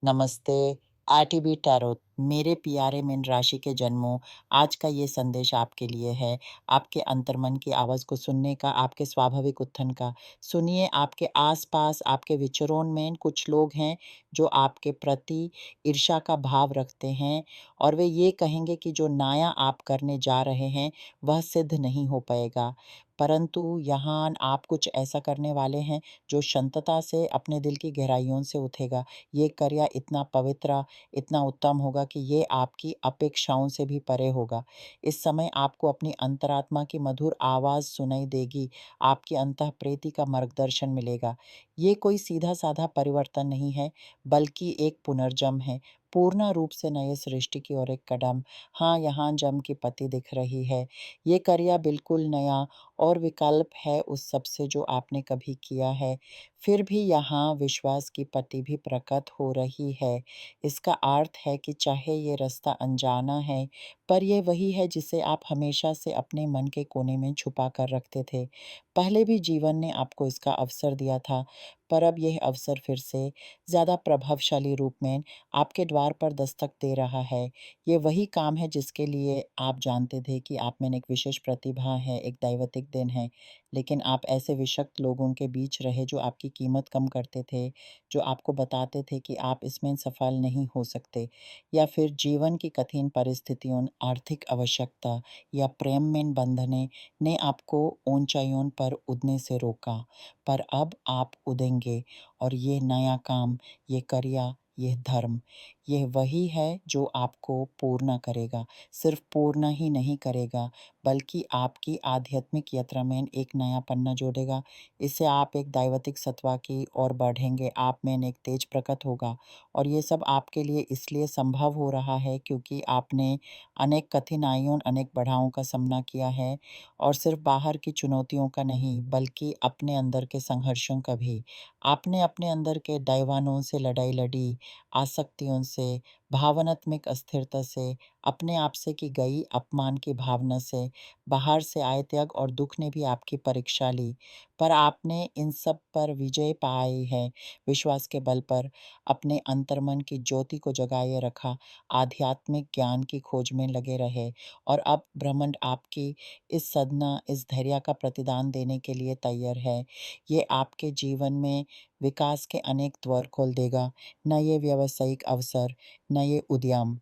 नमस्ते, RTB tarot मेरे प्यारे मीन राशि के जन्मों, आज का ये संदेश आपके लिए है। आपके अंतर्मन की आवाज़ को सुनने का, आपके स्वाभाविक उत्थान का। सुनिए, आपके आस-पास, आपके विचरण में कुछ लोग हैं, जो आपके प्रति ईर्ष्या का भाव रखते हैं और वे ये कहेंगे कि जो नया आप करने जा रहे हैं, वह सिद्ध नहीं हो पाएगा। परंतु यहाँ आप कुछ ऐसा करने वाले हैं, जो संतता से अपने दिल की गहराइयों से उठेगा। ये कार्य इतना पवित्र, इतना उत्तम होगा कि ये आपकी अपेक्षाओं से भी परे होगा। इस समय आपको अपनी अंतरात्मा की मधुर आवाज़ सुनाई देगी, आपकी अंतःप्रेति का मार्गदर्शन मिलेगा। ये कोई सीधा-साधा परिवर्तन नहीं है, बल्कि एक पुनर्जन्म है, पूर्ण रूप से नए सृष्टि की ओर एक कदम। हाँ, यहाँ जन्म की पत्ती दिख रही है। ये कार्य बिल्कुल नया और विकल्प है उस सब से जो आपने कभी किया है। फिर भी यहाँ विश्वास की पत्ती भी प्रकट हो रही है। इसका अर्थ है कि चाहे ये रास्ता अनजाना है, पर ये वही है जिसे आप हमेशा से अपने मन के कोने में छुपा कर रखते थे। पहले भी जीवन ने आपको इसका अवसर दिया था, पर अब यह अवसर फिर से ज़्यादा प्रभावशाली रूप में आपके द्वार पर दस्तक दे रहा है। ये वही काम है जिसके लिए आप जानते थे कि आप में एक विशेष प्रतिभा है, एक दैविक देन है। लेकिन आप ऐसे विषक्त लोगों के बीच रहे जो आपकी कीमत कम करते थे, जो आपको बताते थे कि आप इसमें सफल नहीं हो सकते, या फिर जीवन की कठिन परिस्थितियों, आर्थिक आवश्यकता या प्रेम में बंधने ने आपको ऊंचाइयों पर उड़ने से रोका। पर अब आप उड़ेंगे और ये नया काम, ये कार्य, ये धर्म, यह वही है जो आपको पूर्ण करेगा। सिर्फ पूर्ण ही नहीं करेगा, बल्कि आपकी आध्यात्मिक यात्रा में एक नया पन्ना जोड़ेगा। इससे आप एक दैविक सत्ता की ओर बढ़ेंगे, आप में एक तेज प्रकट होगा। और ये सब आपके लिए इसलिए संभव हो रहा है क्योंकि आपने अनेक कठिनाइयों, अनेक बाधाओं का सामना किया है, और सिर्फ बाहर की चुनौतियों का नहीं, बल्कि अपने अंदर के संघर्षों का भी। आपने अपने अंदर के दैवानों से लड़ाई लड़ी, आसक्तियों से, भावनात्मक अस्थिरता से, अपने आप से की गई अपमान की भावना से, बाहर से आए त्याग और दुख ने भी आपकी परीक्षा ली। पर आपने इन सब पर विजय पाई है। विश्वास के बल पर अपने अंतर्मन की ज्योति को जगाए रखा, आध्यात्मिक ज्ञान की खोज में लगे रहे, और अब ब्रह्मांड आपकी इस साधना, इस धैर्य का प्रतिदान देने के लिए तैयार है। ये आपके जीवन में विकास के अनेक द्वार खोल देगा, नए व्यावसायिक अवसर, नए उद्यम।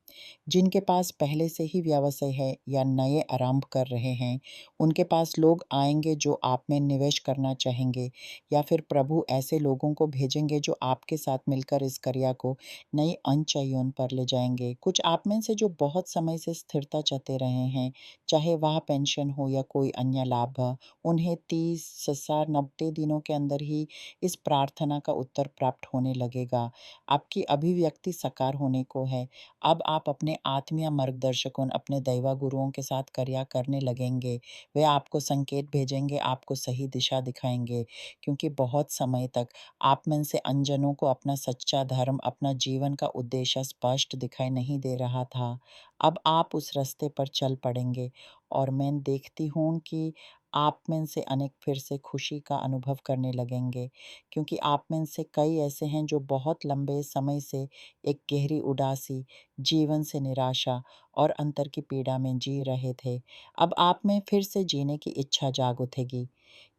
जिनके पास पहले से ही व्यवसाय है या नए आरंभ कर रहे हैं, उनके पास लोग आएंगे जो आप में निवेश करना चाहेंगे, या फिर प्रभु ऐसे लोगों को भेजेंगे जो आपके साथ मिलकर इस कार्य को नई ऊंचाइयों पर ले जाएंगे। कुछ आप में से जो बहुत समय से स्थिरता चाहते रहे हैं, चाहे वह पेंशन हो या कोई अन्य लाभ, उन्हें 30 60 90 दिनों के अंदर ही इस प्रार्थना का उत्तर प्राप्त होने लगेगा। आपकी अभिव्यक्ति साकार होने को है। अब आप अपने आत्मीय मार्गदर्शकों, अपने दैवा गुरुओं के साथ कार्य करने लगेंगे। वे आपको संकेत भेजेंगे, आपको सही दिशा दिखाएंगे, क्योंकि बहुत समय तक आप में से अनजानों को अपना सच्चा धर्म, अपना जीवन का उद्देश्य स्पष्ट दिखाई नहीं दे रहा था। अब आप उस रास्ते पर चल पड़ेंगे, और मैं देखती हूँ कि आप में से अनेक फिर से खुशी का अनुभव करने लगेंगे, क्योंकि आप में से कई ऐसे हैं जो बहुत लंबे समय से एक गहरी उदासी, जीवन से निराशा और अंतर की पीड़ा में जी रहे थे। अब आप में फिर से जीने की इच्छा जाग उठेगी।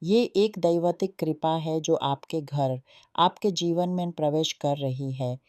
ये एक दैविक कृपा है जो आपके घर, आपके जीवन में प्रवेश कर रही है।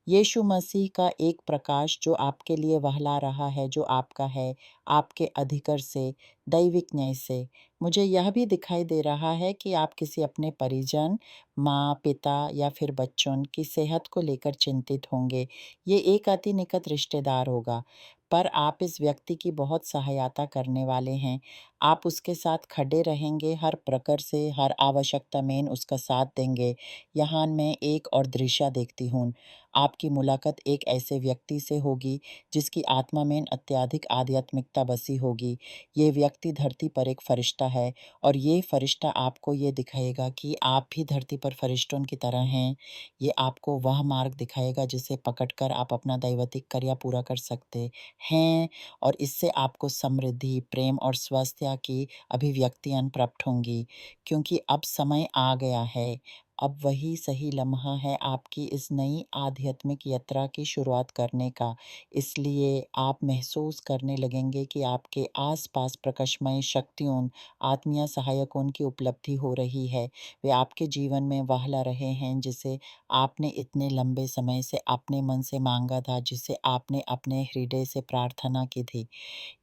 यीशु मसीह का एक प्रकाश जो आपके लिए वहला रहा है, जो आपका है, आपके अधिकार से, दैविक न्याय से। मुझे यह भी दिखाई दे रहा है कि आप किसी अपने परिजन, माँ, पिता या फिर बच्चों की सेहत को लेकर चिंतित होंगे। ये एक अति निकट रिश्तेदार होगा, पर आप इस व्यक्ति की बहुत सहायता करने वाले हैं। आप उसके साथ खड़े रहेंगे, हर प्रकार से, हर आवश्यकता में उसका साथ देंगे। यहाँ मैं एक और दृश्य देखती हूँ। आपकी मुलाकात एक ऐसे व्यक्ति से होगी जिसकी आत्मा में अत्यधिक आध्यात्मिकता बसी होगी। ये व्यक्ति धरती पर एक फरिश्ता है, और ये फरिश्ता आपको ये दिखाएगा कि आप भी धरती पर फरिश्तों की तरह हैं। ये आपको वह मार्ग दिखाएगा जिसे पकड़कर आप अपना दैविक कार्य पूरा कर सकते हैं, और इससे आपको समृद्धि, प्रेम और स्वास्थ्य की अभिव्यक्तियां प्राप्त होंगी, क्योंकि अब समय आ गया है। अब वही सही लम्हा है आपकी इस नई आध्यात्मिक यात्रा की शुरुआत करने का। इसलिए आप महसूस करने लगेंगे कि आपके आस-पास प्रकाशमय शक्तियों, आत्मीय सहायकों की उपलब्धि हो रही है। वे आपके जीवन में वह ला रहे हैं जिसे आपने इतने लंबे समय से अपने मन से माँगा था, जिसे आपने अपने हृदय से प्रार्थना की थी।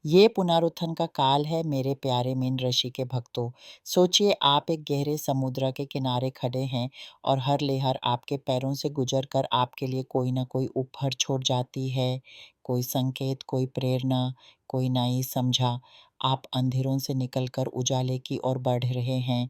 ये पुनरुत्थान का काल है मेरे प्यारे मीन राशि के भक्तों। सोचिए आप एक गहरे समुद्र के किनारे खड़े हैं और हर लहर आपके पैरों से गुजर कर आपके लिए कोई ना कोई उपहार छोड़ जाती है। कोई संकेत, कोई प्रेरणा, कोई नई समझा। आप अंधेरों से निकलकर उजाले की ओर बढ़ रहे हैं।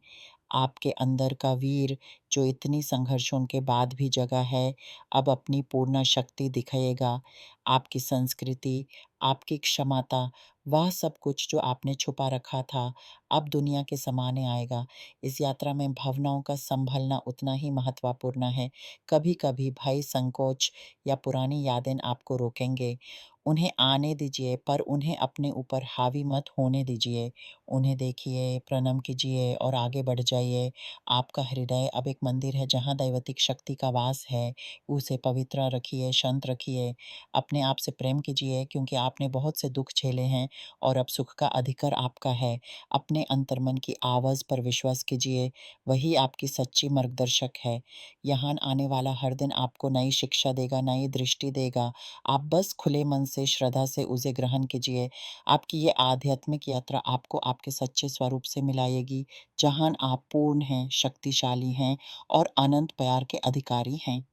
आपके अंदर का वीर जो इतनी संघर्षों के बाद भी जगा है, अब अपनी पूर्ण शक्ति दिखाएगा। आपकी संस्कृति, आपकी क्षमता, वह सब कुछ जो आपने छुपा रखा था, अब दुनिया के सामने आएगा। इस यात्रा में भावनाओं का सँभलना उतना ही महत्वपूर्ण है। कभी-कभी भय, संकोच या पुरानी यादें आपको रोकेंगे। उन्हें आने दीजिए, पर उन्हें अपने ऊपर हावी मत होने दीजिए। उन्हें देखिए, प्रणाम कीजिए और आगे बढ़ जाइए। आपका हृदय अब एक मंदिर है जहाँ दैविक शक्ति का वास है। उसे पवित्र रखिए, शांत रखिए। अपने आप से प्रेम कीजिए क्योंकि आपने बहुत से दुःख झेले हैं और अब सुख का अधिकार आपका है। अपने अंतर्मन की आवाज़ पर विश्वास कीजिए, वही आपकी सच्ची मार्गदर्शक है। यहाँ आने वाला हर दिन आपको नई शिक्षा देगा, नई दृष्टि देगा। आप बस खुले मन से, श्रद्धा से उसे ग्रहण कीजिए। आपकी ये आध्यात्मिक यात्रा आपको आपके सच्चे स्वरूप से मिलाएगी, जहाँ आप पूर्ण हैं, शक्तिशाली हैं और अनंत प्यार के अधिकारी हैं।